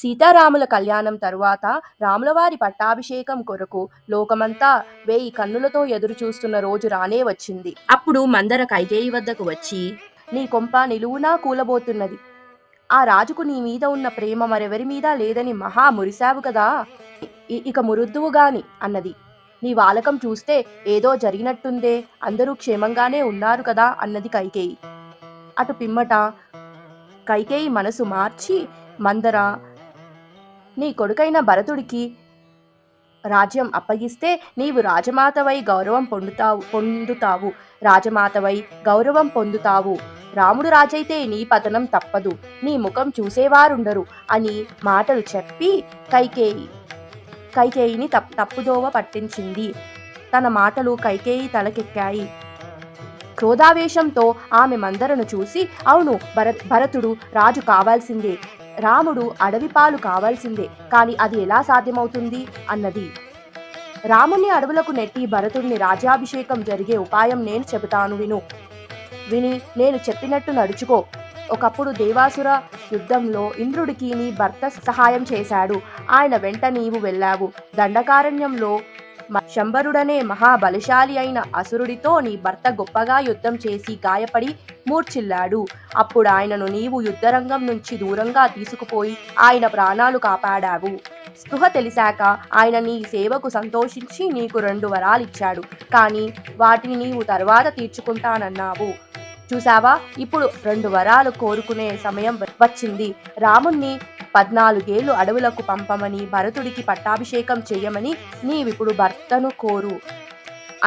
సీతారాముల కళ్యాణం తరువాత రాములవారి పట్టాభిషేకం కొరకు లోకమంతా 1000 కన్నులతో ఎదురు చూస్తున్న రోజు రానే వచ్చింది. అప్పుడు మందర కైకేయి వద్దకు వచ్చి, నీ కొంప నిలువునా కూలబోతున్నది. ఆ రాజుకు నీ మీద ఉన్న ప్రేమ మరెవరి మీద లేదని మహా మురిశావు కదా, ఇక మురుద్దువుగాని అన్నది. నీ వాలకం చూస్తే ఏదో జరిగినట్టుందే, అందరూ క్షేమంగానే ఉన్నారు కదా అన్నది కైకేయి. అటు పిమ్మట కైకేయి మనసు మార్చి, మందర, నీ కొడుకైన భరతుడికి రాజ్యం అప్పగిస్తే నీవు రాజమాతవై గౌరవం పొందుతావు రాజమాతవై గౌరవం పొందుతావు. రాముడు రాజైతే నీ పతనం తప్పదు, నీ ముఖం చూసేవారుండరు అని మాటలు చెప్పి కైకేయిని తప్పుదోవ పట్టించింది. తన మాటలు కైకేయి తలకెక్కాయి. క్రోధావేశంతో ఆమె మందరను చూసి, అవును, భరతుడు రాజు కావాల్సిందే, రాముడు అడవి పాలు కావాల్సిందే, కాని అది ఎలా సాధ్యమవుతుంది అన్నది. రాముణ్ణి అడవులకు నెట్టి భరతుడిని రాజ్యాభిషేకం జరిగే ఉపాయం నేను చెబుతాను, విని నేను చెప్పినట్టు నడుచుకో. ఒకప్పుడు దేవాసుర యుద్ధంలో ఇంద్రుడికి నీ భర్త సహాయం చేశాడు. ఆయన వెంట నీవు వెళ్ళావు. దండకారణ్యంలో శంబరుడనే మహాబలశాలి అయిన అసురుడితో నీ భర్త గొప్పగా యుద్ధం చేసి గాయపడి మూర్ఛిల్లాడు. అప్పుడు ఆయనను నీవు యుద్ధరంగం నుంచి దూరంగా తీసుకుపోయి ఆయన ప్రాణాలు కాపాడావు. స్పృహ తెలిసాక ఆయన నీ సేవకు సంతోషించి నీకు 2 వరాలిచ్చాడు. కానీ వాటిని నీవు తర్వాత తీర్చుకుంటానన్నావు. చూసావా, ఇప్పుడు 2 వరాలు కోరుకునే సమయం వచ్చింది. రాముణ్ణి 14 ఏళ్లు అడవులకు పంపమని, భరతుడికి పట్టాభిషేకం చెయ్యమని నీవిప్పుడు భర్తను కోరు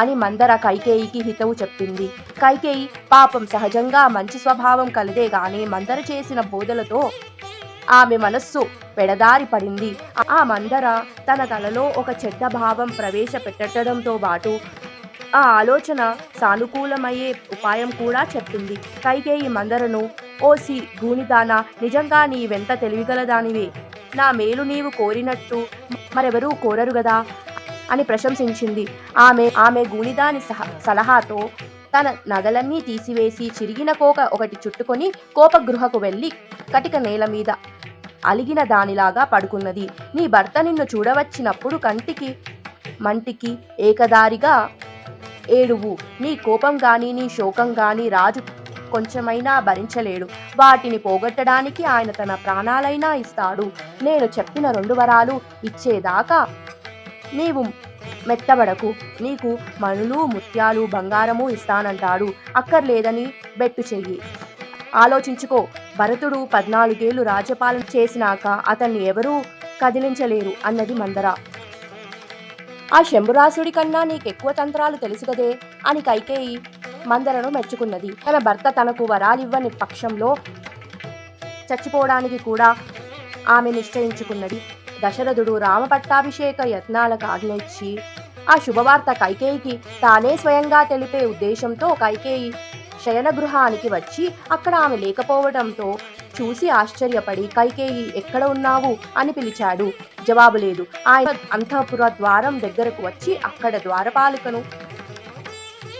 అని మందర కైకేయికి హితవు చెప్పింది. కైకేయి పాపం సహజంగా మంచి స్వభావం కలదే గాని మందర చేసిన బోధలతో ఆమె మనస్సు పెడదారి పడింది. ఆ మందర తన తలలో ఒక చెడ్డ భావం ప్రవేశపెట్టడంతో పాటు ఆ ఆలోచన సానుకూలమయ్యే ఉపాయం కూడా చెప్పింది. కైకేయి మందరను, ఓసి గూనిదానా, నిజంగా నీవెంత తెలివిగలదానివే, నా మేలు నీవు కోరినట్టు మరెవరూ కోరరు గదా అని ప్రశంసించింది. ఆమె గూనిదాని సలహాతో తన నగలన్నీ తీసివేసి చిరిగిన కోక ఒకటి చుట్టుకొని కోపగృహకు వెళ్ళి కటిక నేల మీద అలిగిన దానిలాగా పడుకున్నది. నీ భర్త నిన్ను చూడవచ్చినప్పుడు కంటికి మంటికి ఏకదారిగా ఏడువు. నీ కోపం గాని నీ శోకం గాని రాజు కొంచెమైనా భరించలేడు. వాటిని పోగొట్టడానికి ఆయన తన ప్రాణాలైనా ఇస్తాడు. నేను చెప్పిన 2 వరాలు ఇచ్చేదాకా నీవు మెత్తబడకు. నీకు మణులు, ముత్యాలు, బంగారము ఇస్తానంటాడు. అక్కర్లేదని బెట్టు చెయ్యి. ఆలోచించుకో. భరతుడు 14 ఏళ్లు రాజ్యపాలన చేసినాక అతన్ని ఎవరూ కదిలించలేరు అన్నది మందర. ఆ శంభురాసుడి కన్నా నీకెక్కువ తంత్రాలు తెలుసుగదే అని కైకేయి మందరను మెచ్చుకున్నది. తన భర్త తనకు వరాలివ్వని పక్షంలో చచ్చిపోవడానికి కూడా ఆమె నిశ్చయించుకున్నది. దశరథుడు రామ పట్టాభిషేక యత్నాలకు ఆజ్ఞ ఇచ్చి ఆ శుభవార్త కైకేయికి తానే స్వయంగా తెలిపే ఉద్దేశంతో కైకేయి శయనగృహానికి వచ్చి అక్కడ ఆమె లేకపోవడంతో చూసి ఆశ్చర్యపడి, కైకేయి ఎక్కడ ఉన్నావు అని పిలిచాడు. జవాబు లేదు. ఆయన అంతఃపుర ద్వారం దగ్గరకు వచ్చి అక్కడ ద్వారపాలికను,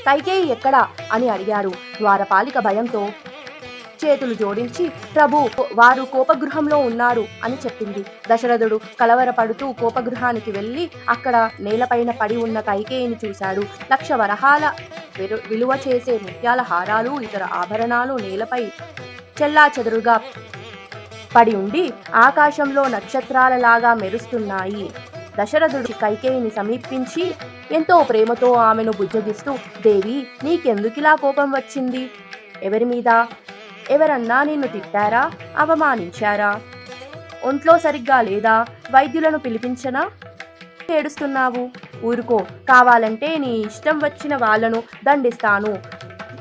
కైకేయి ఎక్కడా అని అడిగారు. ద్వారపాలిక భయంతో చేతులు జోడించి, ప్రభు, వారు కోపగృహంలో ఉన్నారు అని చెప్పింది. దశరథుడు కలవరపడుతూ కోపగృహానికి వెళ్ళి అక్కడ నేలపైన పడి ఉన్న కైకేయిని చూశాడు. 1,00,000 వరహాల విలువ చేసే ముత్యాల హారాలు, ఇతర ఆభరణాలు నేలపై చెల్లాచెదురుగా పడి ఉండి ఆకాశంలో నక్షత్రాలలాగా మెరుస్తున్నాయి. దశరథుడు కైకేయిని సమీపించి ఎంతో ప్రేమతో ఆమెను బుజ్జగిస్తూ, దేవి, నీకెందుకిలా కోపం వచ్చింది? ఎవరి మీద? ఎవరన్నా నిన్ను తిట్టారా, అవమానించారా? ఒంట్లో సరిగ్గా లేదా? వైద్యులను పిలిపించనా? ఏడుస్తున్నావు? ఊరుకో, కావాలంటే నీ ఇష్టం వచ్చిన వాళ్లను దండిస్తాను.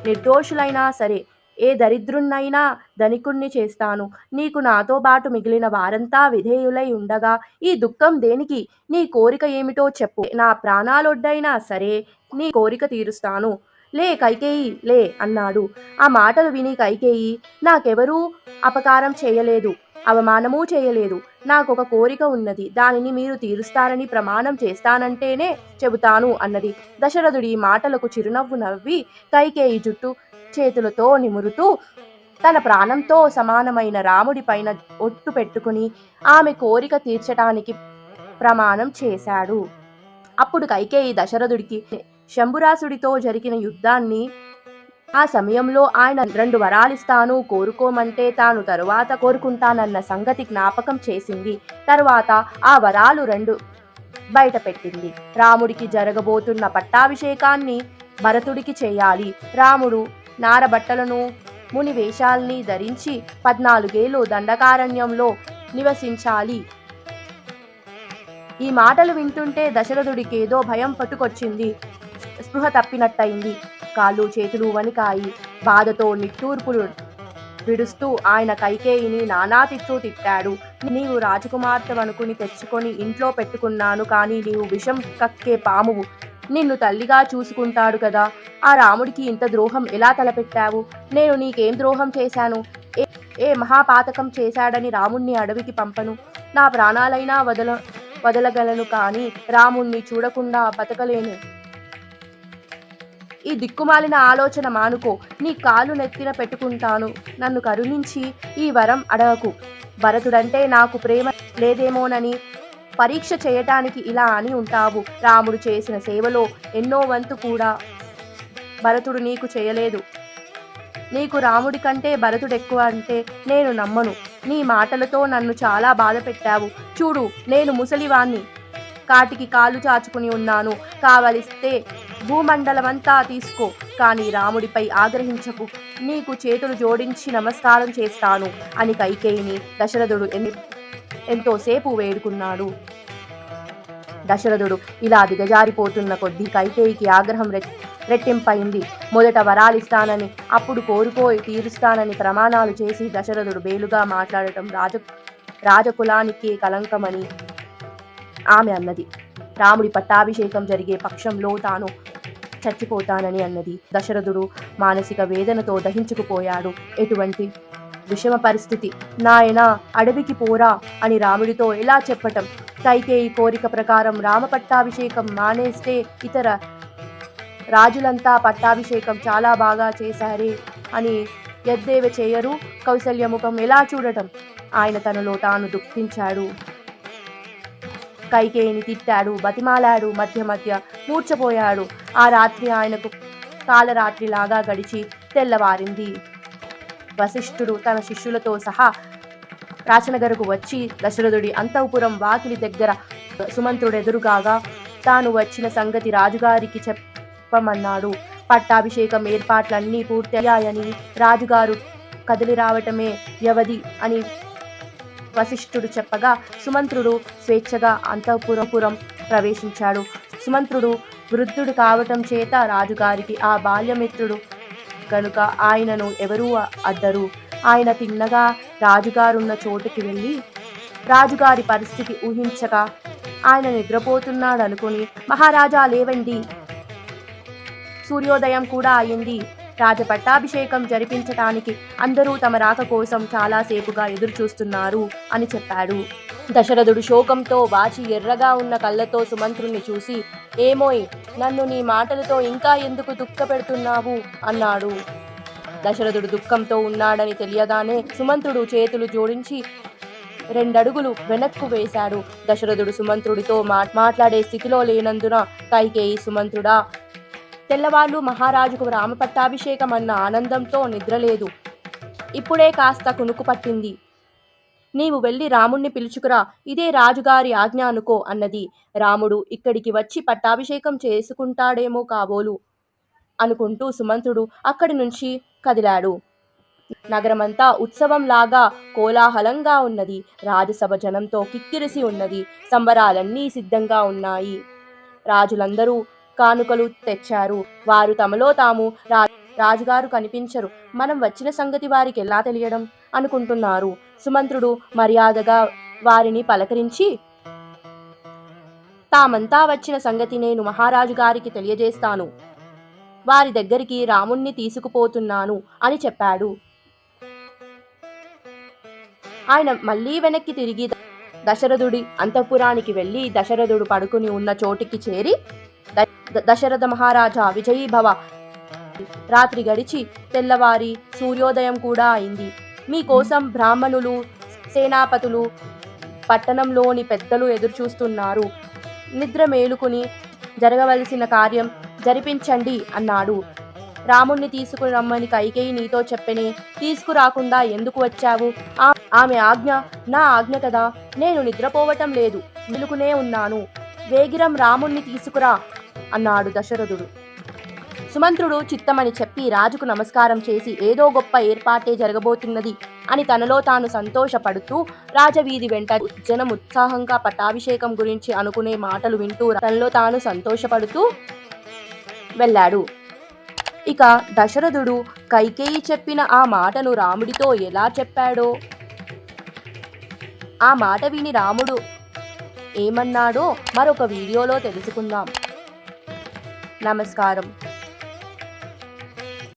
నిర్దోషులైనా సరే, ఏ దరిద్రున్నైనా ధనికుణ్ణి చేస్తాను. నీకు నాతో బాటు మిగిలిన వారంతా విధేయులై ఉండగా ఈ దుఃఖం దేనికి? నీ కోరిక ఏమిటో చెప్పు. నా ప్రాణాలొడ్డైనా సరే నీ కోరిక తీరుస్తాను. లే కైకేయి, లే అన్నాడు. ఆ మాటలు విని కైకేయి, నాకెవరూ అపకారం చేయలేదు, అవమానమూ చేయలేదు. నాకొక కోరిక ఉన్నది. దానిని మీరు తీరుస్తారని ప్రమాణం చేస్తానంటేనే చెబుతాను అన్నది. దశరథుడి మాటలకు చిరునవ్వు నవ్వి కైకేయి జుట్టు చేతులతో నిమురుతూ, తన ప్రాణంతో సమానమైన రాముడి పైన ఒట్టు పెట్టుకుని ఆమె కోరిక తీర్చటానికి ప్రమాణం చేశాడు. అప్పుడు కైకేయి దశరథుడికి శంభురాసుడితో జరిగిన యుద్ధాన్ని, ఆ సమయంలో ఆయన 2 వరాలిస్తాను కోరుకోమంటే తాను తరువాత కోరుకుంటానన్న సంగతి జ్ఞాపకం చేసింది. తరువాత ఆ వరాలు 2 బయటపెట్టింది. రాముడికి జరగబోతున్న పట్టాభిషేకాన్ని భరతుడికి చేయాలి. రాముడు నారబట్టలను ముని వేషాల్ని ధరించి 14 ఏళ్ళు దండకారణ్యంలో నివసించాలి. ఈ మాటలు వింటుంటే దశరథుడికేదో భయం పట్టుకొచ్చింది. స్పృహ తప్పినట్టయింది. కాళ్ళు చేతులు వణికాయి. బాధతో నిట్టూర్పులు విడుస్తూ ఆయన కైకేయిని నానా తిట్లు తిట్టాడు. నీవు రాజకుమార్తెవనుకుని తెచ్చుకొని ఇంట్లో పెట్టుకున్నాను, కానీ నీవు విషం కక్కే పామువు. నిన్ను తల్లిగా చూసుకుంటాడు కదా, ఆ రాముడికి ఇంత ద్రోహం ఎలా తలపెట్టావు? నేను నీకేం ద్రోహం చేశాను? ఏ మహాపాతకం చేశాడని రాముణ్ణి అడవికి పంపను? నా ప్రాణాలైనా వదలగలను, కానీ రాముణ్ణి చూడకుండా బతకలేను. ఈ దిక్కుమాలిన ఆలోచన మానుకో. నీ కాలు నెత్తిన పెట్టుకుంటాను. నన్ను కరుణించి ఈ వరం అడగకు. భరతుడంటే నాకు ప్రేమ లేదేమోనని పరీక్ష చేయటానికి ఇలా అని ఉంటావు. రాముడు చేసిన సేవలో ఎన్నో వంతు కూడా భరతుడు నీకు చేయలేదు. నీకు రాముడి కంటే భరతుడెక్కువ అంటే నేను నమ్మను. నీ మాటలతో నన్ను చాలా బాధ పెట్టావు. చూడు, నేను ముసలివాణ్ణి, కాటికి కాలు చాచుకుని ఉన్నాను. కావలిస్తే భూమండలమంతా తీసుకో, కానీ రాముడిపై ఆగ్రహించకు. నీకు చేతులు జోడించి నమస్కారం చేస్తాను అని కైకేయిని దశరథుడు ఎంతోసేపు వేడుకున్నాడు. దశరథుడు ఇలా దిగజారిపోతున్న కొద్దీ కైకేయికి ఆగ్రహం రెట్టింపైంది. మొదట వరాలిస్తానని, అప్పుడు కోరుకోయి తీరుస్తానని ప్రమాణాలు చేసి దశరథుడు బేలుగా మాట్లాడటం రాజకులానికి కలంకమని ఆమె అన్నది. రాముడి పట్టాభిషేకం జరిగే పక్షంలో తాను చచ్చిపోతానని అన్నది. దశరథుడు మానసిక వేదనతో దహించుకుపోయాడు. ఎటువంటి విషమ పరిస్థితి! నాయనా, అడవికి పోరా అని రాముడితో ఎలా చెప్పటం? కైకేయి కోరిక ప్రకారం రామ పట్టాభిషేకం మానేస్తే ఇతర రాజులంతా పట్టాభిషేకం చాలా బాగా చేశారే అని ఎద్దేవ చేయరు. కౌసల్య ముఖం ఎలా చూడటం? ఆయన తనలో తాను దుఃఖించాడు. కైకేయిని తిట్టాడు, బతిమాలాడు, మధ్య మధ్య మూర్ఛపోయాడు. ఆ రాత్రి ఆయనకు కాలరాత్రిలాగా గడిచి తెల్లవారింది. వశిష్ఠుడు తన శిష్యులతో సహా రాచనగరకు వచ్చి దశరథుడి అంతఃపురం వాకిలి దగ్గర సుమంత్రుడెదురుగాగా తాను వచ్చిన సంగతి రాజుగారికి చెప్పమన్నాడు. పట్టాభిషేకం ఏర్పాట్లన్నీ పూర్తయ్యాయని, రాజుగారు కదిలి రావటమే వ్యవధి అని వశిష్ఠుడు చెప్పగా సుమంత్రుడు స్వేచ్ఛగా అంతఃపురం ప్రవేశించాడు. సుమంత్రుడు వృద్ధుడు కావటం చేత రాజుగారికి ఆ బాల్యమిత్రుడు కనుక ఆయనను ఎవరూ అడ్డరు. ఆయన తిన్నగా రాజుగారున్న చోటుకి వెళ్ళి రాజుగారి పరిస్థితి ఊహించక ఆయన నిద్రపోతున్నాడనుకుని, మహారాజా లేవండి, సూర్యోదయం కూడా అయింది. రాజపట్టాభిషేకం జరిపించటానికి అందరూ తమ రాక కోసం చాలాసేపుగా ఎదురుచూస్తున్నారు అని చెప్పాడు. దశరథుడు శోకంతో వాచి ఎర్రగా ఉన్న కళ్ళతో సుమంత్రుణ్ణి చూసి, ఏమోయ్, నన్ను నీ మాటలతో ఇంకా ఎందుకు దుఃఖపెడుతున్నావు అన్నాడు. దశరథుడు దుఃఖంతో ఉన్నాడని తెలియగానే సుమంత్రుడు చేతులు జోడించి 2 అడుగులు వెనక్కు వేశాడు. దశరథుడు సుమంత్రుడితో మాట్లాడే స్థితిలో లేనందున కైకేయి, సుమంత్రుడా, తెల్లవాళ్ళు మహారాజుకు రామ పట్టాభిషేకం అన్న ఆనందంతో నిద్రలేదు. ఇప్పుడే కాస్త కునుకు పట్టింది. నీవు వెళ్ళి రాముణ్ణి పిలుచుకురా, ఇదే రాజుగారి ఆజ్ఞ అనుకో అన్నది. రాముడు ఇక్కడికి వచ్చి పట్టాభిషేకం చేసుకుంటాడేమో కాబోలు అనుకుంటూ సుమంత్రుడు అక్కడి నుంచి కదిలాడు. నగరమంతా ఉత్సవంలాగా కోలాహలంగా ఉన్నది. రాజసభ జనంతో కిక్కిరిసి ఉన్నది. సంబరాలన్నీ సిద్ధంగా ఉన్నాయి. రాజులందరూ కానుకలు తెచ్చారు. వారు తమలో తాము రాజుగారు కనిపించరు, మనం వచ్చిన సంగతి వారికి ఎలా తెలియడం అనుకుంటున్నారు. సుమంత్రుడు మర్యాదగా వారిని పలకరించి, తామంతా వచ్చిన సంగతి నేను మహారాజు గారికి తెలియజేస్తాను. వారి దగ్గరికి రాముణ్ణి తీసుకుపోతున్నాను అని చెప్పాడు. ఆయన మళ్ళీ వెనక్కి తిరిగి దశరథుడి అంతఃపురానికి వెళ్ళి దశరథుడు పడుకుని ఉన్న చోటికి చేరి, దశరథ మహారాజా విజయీ భవ, రాత్రి గడిచి తెల్లవారి సూర్యోదయం కూడా అయింది. మీకోసం బ్రాహ్మణులు, సేనాపతులు, పట్టణంలోని పెద్దలు ఎదురుచూస్తున్నారు. నిద్ర మేలుకుని జరగవలసిన కార్యం జరిపించండి అన్నాడు. రాముణ్ణి తీసుకుని రమ్మని కైకేయి నీతో చెప్పెనే, తీసుకురాకుండా ఎందుకు వచ్చావు? ఆమె ఆజ్ఞ నా ఆజ్ఞ కదా, నేను నిద్రపోవటం లేదు, మెలుకునే ఉన్నాను. వేగిరం రాముణ్ణి తీసుకురా అన్నాడు దశరథుడు. సుమంత్రుడు చిత్తమని చెప్పి రాజుకు నమస్కారం చేసి ఏదో గొప్ప ఏర్పాటే జరగబోతున్నది అని తనలో తాను సంతోషపడుతూ రాజవీధి వెంట జనం ఉత్సాహంగా పట్టాభిషేకం గురించి అనుకునే మాటలు వింటూ తనలో తాను సంతోషపడుతూ వెళ్ళాడు. ఇక దశరథుడు కైకేయి చెప్పిన ఆ మాటను రాముడితో ఎలా చెప్పాడో, ఆ మాట విని రాముడు ఏమన్నాడో మరొక వీడియోలో తెలుసుకుందాం. నమస్కారం.